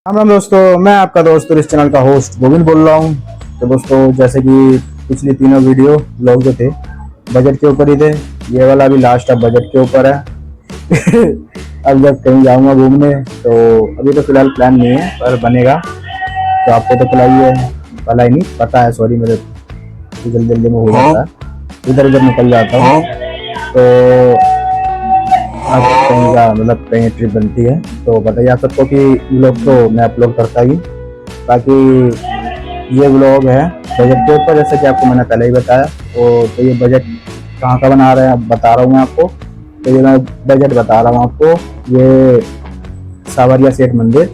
राम राम दोस्तों, मैं आपका दोस्त और इस चैनल का होस्ट गोविंद बोल रहा हूँ। तो दोस्तों, जैसे कि पिछली तीनों वीडियो ब्लॉग जो थे बजट के ऊपर ही थे, ये वाला भी लास्ट अब बजट के ऊपर है। अब जब कहीं जाऊंगा घूमने तो अभी तो फिलहाल प्लान नहीं है, पर बनेगा तो आपको तो भला ही नहीं पता है, सॉरी मेरे जल्दी जल्दी में हो जाता है, इधर उधर निकल जाता हूँ। तो अब कहीं का मतलब कहीं ट्रिप बनती है तो बताइए आप सबको कि व्लॉग तो मैं अपलोड करता ही, ताकि ये व्लॉग है बजट के ऊपर, जैसे कि आपको मैंने पहले ही बताया। तो ये बजट कहाँ का बना रहे हैं बता रहा हूँ मैं आपको। तो ये मैं बजट बता रहा हूँ आपको, ये सावरिया सेठ मंदिर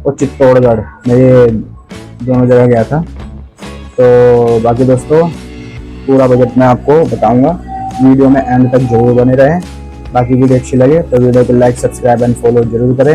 और चित्तौड़गढ़ में, ये दोनों जगह गया था। तो बाकी दोस्तों पूरा बजट मैं आपको बताऊँगा, वीडियो में एंड तक जरूर बने रहें। बाकी वीडियो अच्छी लगे तो वीडियो को लाइक सब्सक्राइब एंड फॉलो जरूर करें।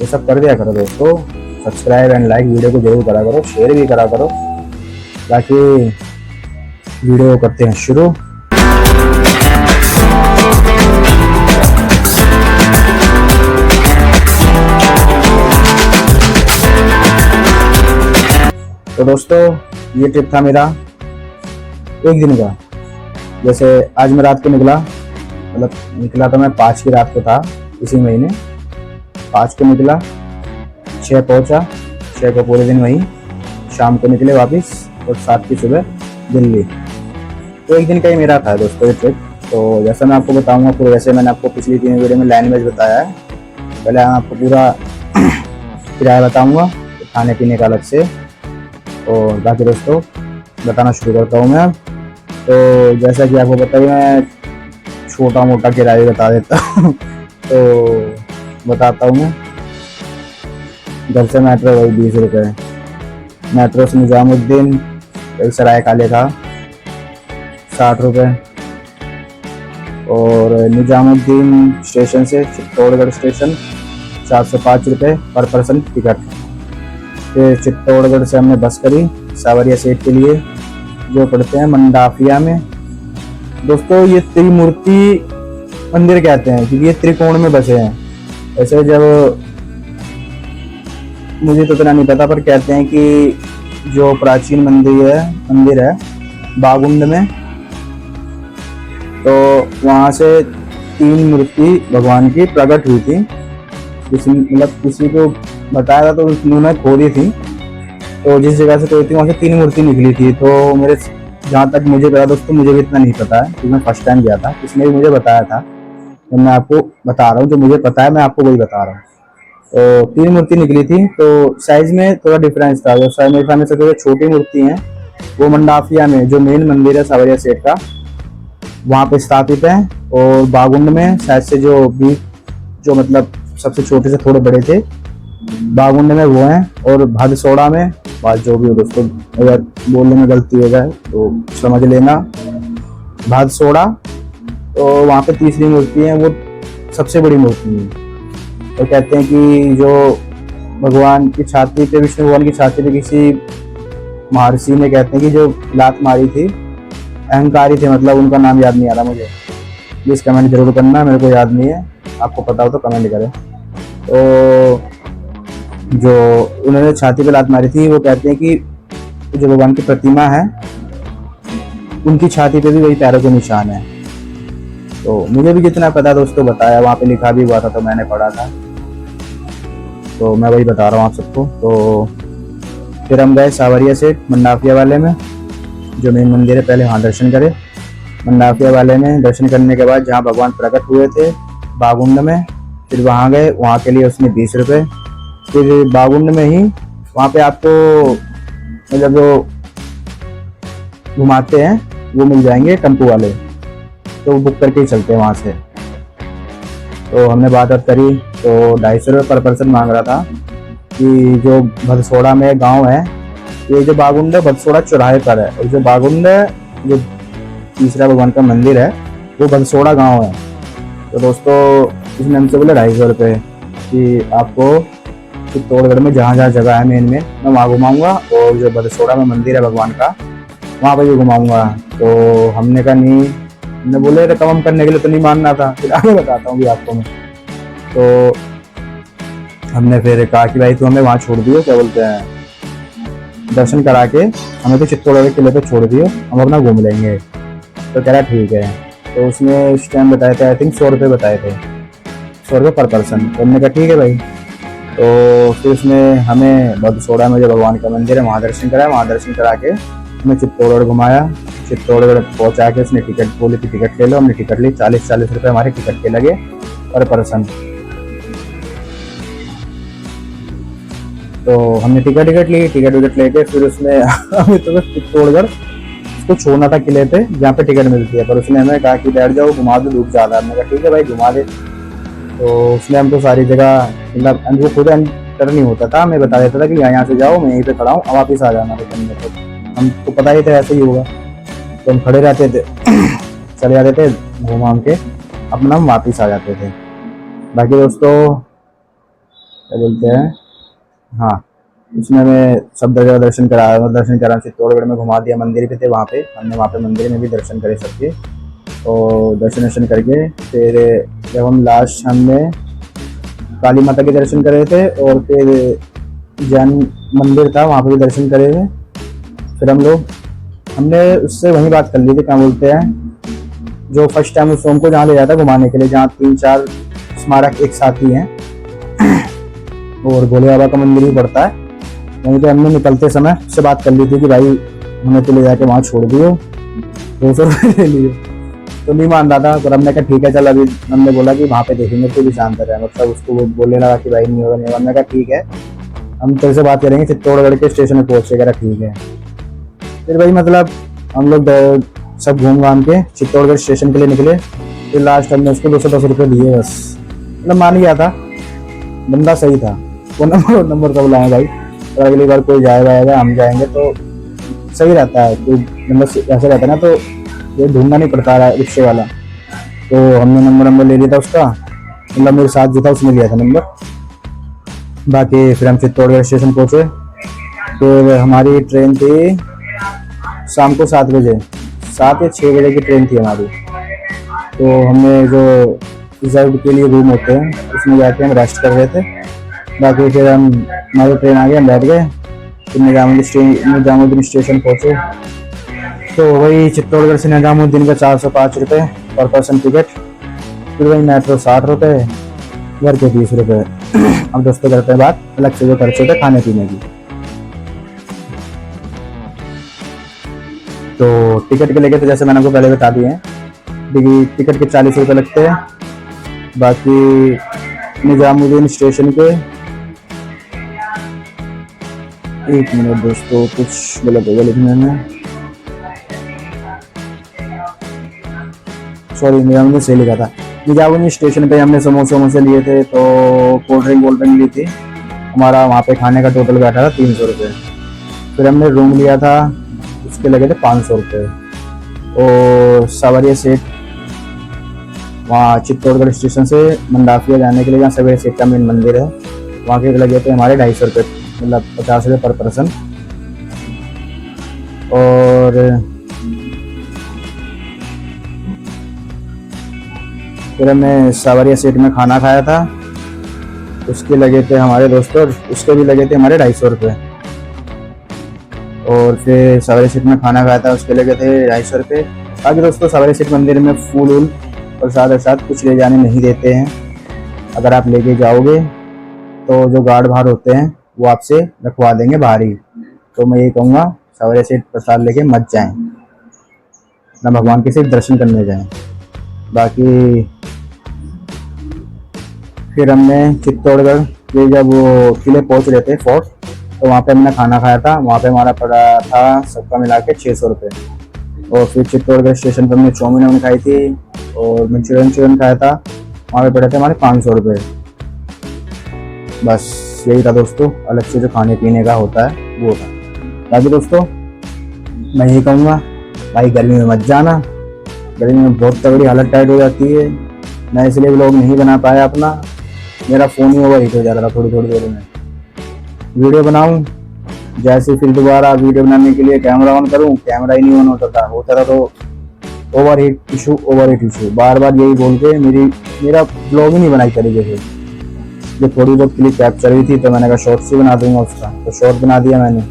ये सब कर दिया करो दोस्तों, सब्सक्राइब एंड लाइक वीडियो को जरूर करा करो, शेयर भी करा करो। बाकी वीडियो करते हैं शुरू। तो दोस्तों ये ट्रिप था मेरा एक दिन का। जैसे आज मैं रात को निकला तो मैं 5 की रात को था, इसी महीने 5 को निकला, 6 पहुंचा, 6 को पूरे दिन वहीं, शाम को निकले वापस और 7 की सुबह दिल्ली। तो एक दिन का ही मेरा था दोस्तों ये ट्रिप। तो जैसा मैं आपको बताऊंगा पूरा, जैसे मैंने आपको पिछली 3 वीडियो में लैंग्वेज बताया है, पहले मैं आपको पूरा किराया बताऊंगा, खाने पीने का अलग से। और बाकी दोस्तों बताना शुरू करता हूँ मैं। तो जैसा कि आपको बताइए, मैं छोटा मोटा किराया बता देता हूँ। तो बताता हूँ मैं, घर से मेट्रो वही 20 रुपये, मेट्रो से निजामुद्दीन सराय काले था 60 रुपये, और निजामुद्दीन स्टेशन से चित्तौड़गढ़ स्टेशन 405 रुपये पर पर्सन टिकट। फिर चित्तौड़गढ़ से हमने बस करी सावरिया सेठ के लिए, जो पड़ते हैं मंडाफिया में। दोस्तों ये त्रिमूर्ति मंदिर कहते हैं क्योंकि ये त्रिकोण में बसे हैं। ऐसे जब मुझे तो इतना नहीं पता, पर कहते हैं कि जो प्राचीन मंदिर है बागुंड में, तो वहाँ से 3 मूर्ति भगवान की प्रकट हुई थी। किसी को बताया था तो उन्होंने खोदी थी, तो जिस जगह से खोदी थी वहाँ से 3 मूर्ति निकली थी। तो मेरे जहाँ तक मुझे पता दोस्तों, मुझे भी इतना नहीं पता है क्योंकि मैं फर्स्ट टाइम गया था, इसने भी मुझे बताया था, तो मैं आपको बता रहा हूँ जो मुझे पता है, मैं आपको वही बता रहा हूँ। तो 3 मूर्ति निकली थी, तो साइज में थोड़ा डिफरेंस था। जो साइज में सबसे छोटी मूर्ति है वो मंडाफिया में जो मेन मंदिर है सावरिया सेठ का, वहाँ पे स्थापित है। और बागुंड में शायद से जो मतलब सबसे छोटे से थोड़े बड़े थे बागुंड में वो हैं। और भादसोड़ा में, बात जो भी हो दोस्तों, अगर बोलने में गलती हो जाए तो समझ लेना, भादसोड़ा, तो वहाँ पे तीसरी मूर्ति है, वो सबसे बड़ी मूर्ति है। तो कहते हैं कि जो भगवान की छाती पे, विष्णु भगवान की छाती पे किसी महर्षि ने, कहते हैं कि जो लात मारी थी, अहंकारी थे, मतलब उनका नाम याद नहीं आ रहा मुझे, प्लीज कमेंट जरूर करना, मेरे को याद नहीं है, आपको पता हो तो कमेंट करें। तो जो उन्होंने छाती पे लात मारी थी, वो कहते हैं कि जो भगवान की प्रतिमा है उनकी छाती पे भी वही पैरों के निशान है। तो मुझे भी जितना पता दोस्तों बताया, वहाँ पे लिखा भी हुआ था तो मैंने पढ़ा था, तो मैं वही बता रहा हूँ आप सबको। तो फिर हम गए सावरिया सेठ मंडाफिया वाले में, जो मेन मंदिर है, पहले वहाँ दर्शन करे। मंडाफिया वाले में दर्शन करने के बाद जहाँ भगवान प्रकट हुए थे बागुंड में, फिर वहाँ गए, वहाँ के लिए उसने 20 रुपये। फिर बागुंड में ही वहाँ पे आपको मतलब जो घुमाते हैं वो मिल जाएंगे टेम्पो वाले, तो बुक करके ही चलते हैं वहाँ से। तो हमने बात करी तो 250 रुपये पर पर्सन मांग रहा था। कि जो भदसोड़ा में गांव है, ये जो बागुंड है भदसोड़ा चौराहे पर है, और जो बागुंड है जो तीसरा भगवान का मंदिर है वो भदसोड़ा गांव है। तो दोस्तों इसने हमसे बोला 250 रुपये कि आपको चित्तौड़गढ़ में जहाँ जहाँ जगह है मेन में मैं वहाँ घुमाऊँगा, और जो भदसोड़ा में मंदिर है भगवान का वहाँ पर भी घुमाऊँगा। तो हमने कहा नहीं, हमने बोले रकम करने के लिए तो नहीं मानना था। फिर आगे बताता हूँ भी आपको मैं। तो हमने फिर कहा कि भाई तू हमें वहाँ छोड़ दियो, क्या बोलते हैं, दर्शन करा के हमें तो चित्तौड़गढ़ के किले पे छोड़ दियो, हम अपना घूम लेंगे। तो कह रहा ठीक है। तो उसने उस टाइम बताए थे, आई थिंक 100 रुपये बताए थे, 100 रुपये पर पर्सन। तो हमने कहा ठीक है भाई। तो फिर उसने हमें बदसोड़ा में जो भगवान का मंदिर है वहाँ दर्शन कराया, वहाँ दर्शन करा के हमें चित्तौड़गढ़ घुमाया। चित्तौड़गढ़ पहुँचा के उसने टिकट बोली थी, टिकट ले लो। हमने टिकट ली, 40 रुपये हमारे टिकट के लगे पर पर्सन। तो हमने टिकट ली, टिकट लेके फिर उसने हमें तो चित्तौड़गढ़ उसको छोड़ना था किले पे जहाँ पे टिकट मिलती है, पर उसने हमें कहा कि बैठ जाओ, घुमा दो, धूप ज़्यादा। हमने कहा ठीक है भाई घुमा दे। तो उसने हमको सारी जगह, मतलब हमको खुद एंटर नहीं होता था, हमें बता देता था कि यहाँ से जाओ, मैं यहीं पे खड़ा हूँ, वापस आ जाना रिटर्न में। तो हमको पता ही था ऐसे ही होगा, तो हम खड़े रहते थे चले जाते थे, घूम के अपना हम वापस आ जाते थे। बाकी दोस्तों क्या बोलते हैं, हाँ, उसने हमें सब जगह दर्शन करा चित्तौड़गढ़ में घुमा दिया। मंदिर भी थे वहाँ पे, हमने वहाँ पे मंदिर में भी दर्शन करे सबके। और दर्शन करके फिर जब हम लास्ट, हमने काली माता के दर्शन करे थे और फिर जैन मंदिर था वहाँ पे भी दर्शन करे थे। फिर हमने उससे वही बात कर ली थी, क्या बोलते हैं, जो फर्स्ट टाइम उस को जहाँ ले जाता घुमाने के लिए, जहाँ 3-4 स्मारक एक साथ ही हैं और भोले बाबा का मंदिर भी पड़ता है। वहीं पे हमने निकलते समय उससे बात कर ली थी कि भाई हमें तो ले जाके वहाँ छोड़ दियो, 200 रुपये ले लिए। तो नहीं मान रहा था, पर हमने कहा ठीक है चल, अभी हमने बोला कि वहाँ पे देखेंगे, तो भी शांत रहे। मतलब उसको वो बोलने लगा कि भाई नहीं होगा, नहीं होगा। हमने कहा ठीक है, हम तेरे से बात करेंगे चित्तौड़गढ़ के स्टेशन में पहुँचे। कह रहा ठीक है। फिर भाई मतलब हम लोग सब घूम घाम के चित्तौड़गढ़ स्टेशन के लिए निकले। फिर लास्ट हमने उसको 210 रुपये दिए बस। मतलब मान गया था, बंदा सही था। वो नंबर सब लाए भाई, और अगली बार कोई जाएगा हम जाएंगे तो सही रहता है। कोई नंबर ऐसा रहता है ना, तो ये ढूंढना नहीं पड़ता रहा रिक्शे वाला। तो हमने नंबर ले लिया था उसका, मतलब मेरे साथ जो था उसने लिया था नंबर। बाकी फिर हम चित्तौड़गढ़ स्टेशन पहुँचे। फिर हमारी ट्रेन थी शाम को 7 बजे, 7 या 6 बजे की ट्रेन थी हमारी। तो हमने जो रिजर्व के लिए रूम होते हैं उसमें जाके हम रेस्ट कर रहे थे। बाकी फिर हमारी ट्रेन आ गई, हम बैठ गए। फिर निजामुद्दीन स्टेशन पहुँचे। तो वही चित्तौड़गढ़ से निजामुद्दीन का 405 रुपये पर पर्सन टिकट। फिर वही मेट्रो 60 रुपये, घर के 20 रुपये। अब दोस्तों करते हैं बात अलग से जो खर्चे थे खाने पीने की। तो टिकट के लेके तो जैसे मैंने आपको पहले बता दिए हैं, टिकट के 40 रुपये लगते हैं। बाकी निजामुद्दीन स्टेशन के, एक मिनट दोस्तों, कुछ गलत होगा लिखने में, सॉरी, निजामुद्दीन से लिखा था। निजामुद्दीन स्टेशन पे हमने समोसे लिए थे, तो कोल्ड ड्रिंक ली थी। हमारा वहाँ पे खाने का टोटल बैठा था 300 रुपये। फिर हमने रूम लिया था, उसके लगे थे 500 रुपये। और सवारिया सेठ, वहाँ चित्तौड़गढ़ स्टेशन से मंडाफिया जाने के लिए, जहाँ सवारिया सेठ का मेन मंदिर है, वहाँ के लगे थे हमारे 250 रुपये, मतलब 50 रुपये पर पर्सन। और फिर हमने सवारिया सेठ में खाना खाया था, उसके लगे थे हमारे दोस्तों, उसके भी लगे थे हमारे 250 रुपये। और फिर सवारी सीट में खाना खाया था, उसके लगे थे 250 रुपये। बाकी दोस्तों सवारी सीट मंदिर में फूल प्रसाद प्रसाद कुछ ले जाने नहीं देते हैं। अगर आप लेके जाओगे तो जो गार्ड बाहर होते हैं वो आपसे रखवा देंगे बाहर ही। तो मैं ये कहूँगा सवारी सीट प्रसाद लेके मत जाएं, ना भगवान के सिर्फ दर्शन करने जाएं। बाकी फिर हमने चित्तौड़गढ़ के जब वो किले पहुँच रहे थे फोर्ट, तो वहाँ पे हमने खाना खाया था। वहाँ पे हमारा पड़ा था सबका मिला के 600 रुपये। और फिर चित्तौड़गढ़ स्टेशन पर हमने चाउमीन खाई थी और मंचूरियन खाया था, वहाँ पे पड़े थे हमारे 500 रुपये। बस यही था दोस्तों, अलग से जो खाने पीने का होता है वो था। बाकी दोस्तों मैं यही कहूँगा, भाई गर्मी में मत जाना, गर्मी में बहुत तगड़ी हालत टाइट हो जाती है। मैं इसलिए व्लॉग नहीं बना पाया अपना, मेरा फ़ोन ही ओवर हीट हो जाता था थोड़ी देर में। वीडियो बनाऊं जैसे, फिर दोबारा वीडियो बनाने के लिए कैमरा ऑन करूं, कैमरा ही नहीं ऑन होता था तो ओवर हीट इशू, बार बार यही बोल के मेरा ब्लॉग ही नहीं बनाई तरीके से। जो थोड़ी बहुत क्लिप कैप्चर हुई थी, तो मैंने कहा शॉर्ट्स ही बना दूंगा उसका, तो शॉर्ट बना दिया मैंने।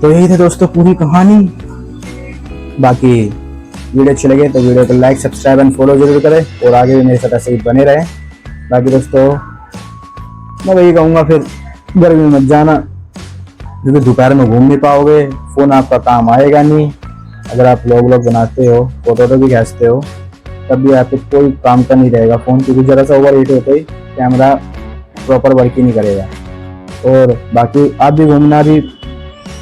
तो यही थी दोस्तों पूरी कहानी। बाकी वीडियो अच्छी लगे तो वीडियो को लाइक, सब्सक्राइब एंड फॉलो जरूर करें, और आगे भी मेरे साथ ऐसे ही बने रहें। बाकी दोस्तों मैं वही कहूँगा, फिर गर्मी में मत जाना, क्योंकि दोपहर में घूम नहीं पाओगे, फ़ोन आपका काम आएगा नहीं। अगर आप व्लॉग बनाते हो, फोटो भी खींचते हो, तब भी आपको कोई काम का नहीं रहेगा फ़ोन, क्योंकि ज़रा सा ओवर हीट होते ही कैमरा प्रॉपर वर्क ही नहीं करेगा। और बाकी आप भी घूमना भी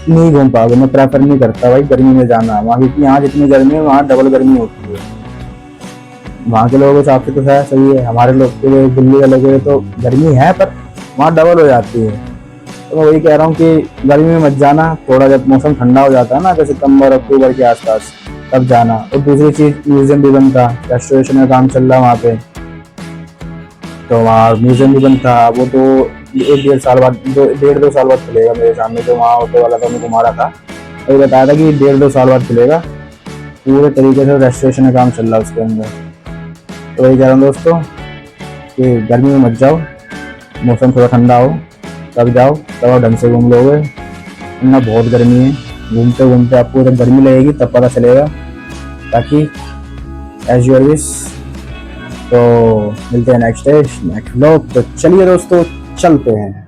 नहीं घूम पाओगे, मैं प्रेफर नहीं करता भाई गर्मी में जाना वहाँ, क्योंकि यहाँ जितनी गर्मी है वहाँ डबल गर्मी होती है। वहाँ के लोगों के हिसाब से तो शायद सही है, हमारे लोग के लिए, दिल्ली वालों के लिए तो गर्मी है, पर वहाँ डबल हो जाती है। तो मैं वही कह रहा हूँ कि गर्मी में मत जाना, थोड़ा जब मौसम ठंडा हो जाता है ना, जैसे सितंबर अक्टूबर के आसपास, तब जाना। और दूसरी चीज़, म्यूजियम भी बंद था, रेस्टोरेशन का काम चल रहा वहाँ पे, तो वहाँ म्यूजियम भी बंद था। वो तो 1-1.5 साल बाद, 1.5-2 साल बाद खुलेगा मेरे सामने, जो वहाँ ऑटो वाला था, उन्हें घुमा रहा था, तो बताया था कि 1.5-2 साल बाद खुलेगा। पूरे तरीके से रेस्टोरेशन का काम चल रहा है उसके अंदर। तो वही कह रहा हूँ दोस्तों कि गर्मी में मत जाओ, मौसम थोड़ा ठंडा हो तब जाओ, तब आप ढंग से घूम लोगे, वरना बहुत गर्मी है। घूमते घूमते आपको जब गर्मी लगेगी तब पता चलेगा। बाकी एज यूर विश। तो मिलते हैं नेक्स्ट व्लॉग। तो चलिए दोस्तों, चलते हैं।